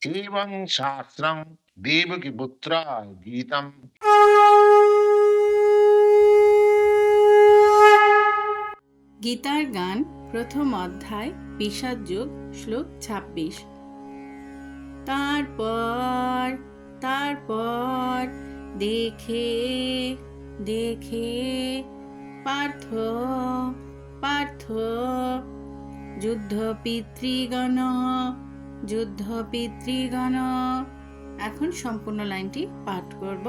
एवं शास्त्रं देवकीपुत्राय गीतम्। গীতার গান প্রথম অধ্যায় বিষাদ যোগ শ্লোক ২৬। তারপর তারপর দেখে দেখে পার্থ পার্থ যুদ্ধ পিতৃগণ যুদ্ধ পিতৃগণ। এখন সম্পূর্ণ লাইনটি পাঠ করব।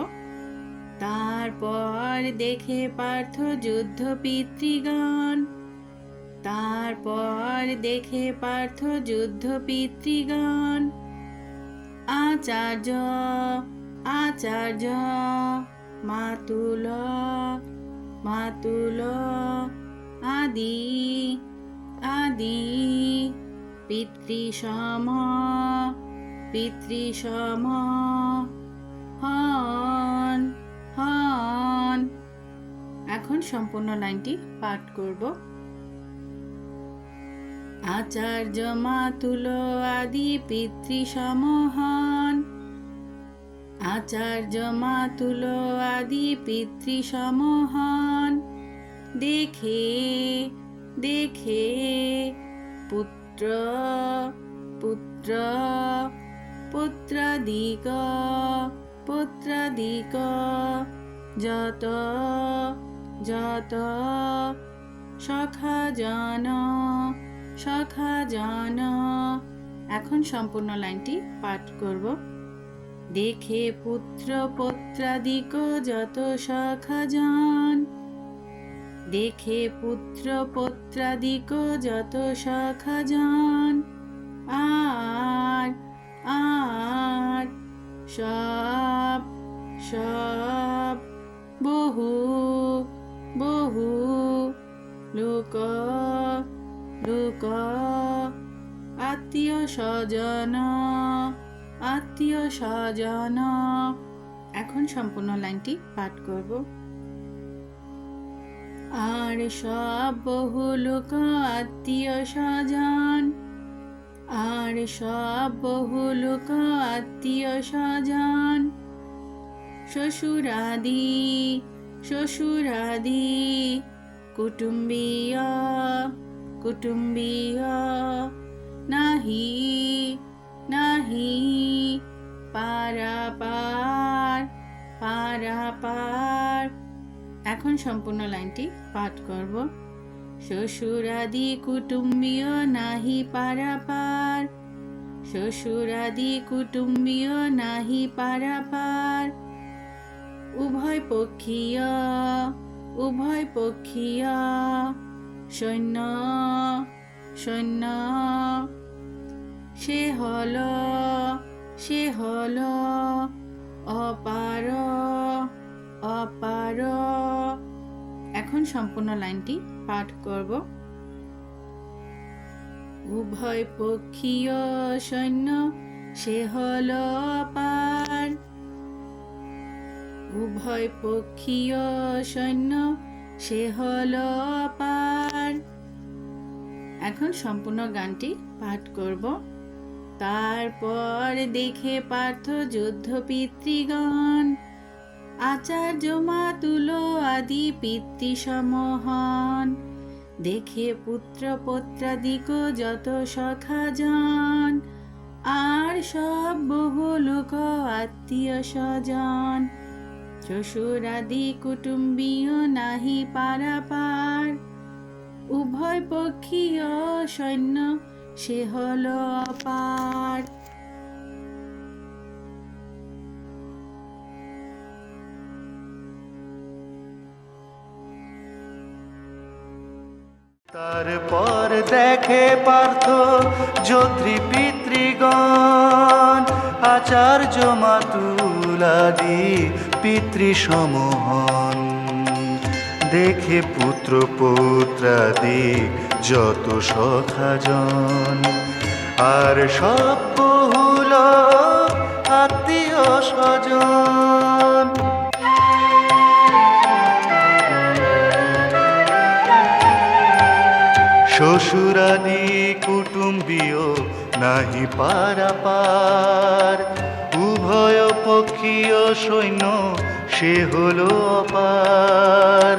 তারপর দেখে পার্থ যুদ্ধ পিতৃগণ, তারপর দেখে পার্থ যুদ্ধ পিতৃগণ। আচার্য আচার্য মাতুল মাতুল আদি আদি পিতৃসম পিতৃসম হন হন। এখন সম্পূর্ণ লাইনটি পাঠ করব। আচার্য মাতুল আদি পিতৃসম হন, আচার্য মাতুল আদি পিতৃসম হন। দেখে দেখে পুত্র পুত্র পুত্রাদিক পুত্রাদিক যত যত সখা জন সখা জন। এখন সম্পূর্ণ লাইনটি পাঠ করব। দেখে পুত্র পুত্রাদিক যত সখা জন, দেখে পুত্র পুত্রাদিক যত সখা জন। আর আর সব সব বহু বহু লোক লোক আত্মীয় স্বজন আত্মীয় স্বজন। এখন সম্পূর্ণ লাইনটি পাঠ করব। আর সব বহু লোক আত্মীয় স্বজন, আর সব বহু লোক আত্মীয় স্বজন। শ্বশুরাদি শ্বশুরাদি কুটুম্বীয় কুটুম্বীয় নাহি নাহি পারাপার পারাপার। এখন সম্পূর্ণ লাইনটি পাঠ করব। শ্বশুরাদি কুটুম্বীয় নাহি পারাপার, শ্বশুরাদি কুটুম্বীয় নাহি পারাপার। উভয় পক্ষীয় উভয় পক্ষীয় সৈন্য সৈন্য। সে হল সে হল অপার অপার। এখন সম্পূর্ণ লাইনটি পাঠ করব। উভয় পক্ষীয় সৈন্য সে হল অপার, উভয় পক্ষীয় সৈন্য সে হল অপার। এখন সম্পূর্ণ গানটি পাঠ করব। তারপর দেখে পার্থ যুদ্ধ পিতৃগণ, আচার্য মাতুল আদি পিতৃসম হন। দেখে পুত্র পুত্রাদিক যত সখা জন, আর সব বহু লোক আত্মীয় স্বজন। শ্বশুরাদি কুটুম্বীয় নাহি পারাপার, উভয় পক্ষীয় সৈন্য সে হল অপার। তারপর দেখে পার্থ যোদ্ধৃ পিতৃগণ, আচার্য মাতুলাদি পিতৃসম হন। দেখে পুত্র পৌত্রাদি যত সখাজন, আর সব বহুল আত্মীয় স্বজন। শ্বশুরাদি কুটুম্বীয় নাহি পারাপার, সৈন্য সে হলো অপার।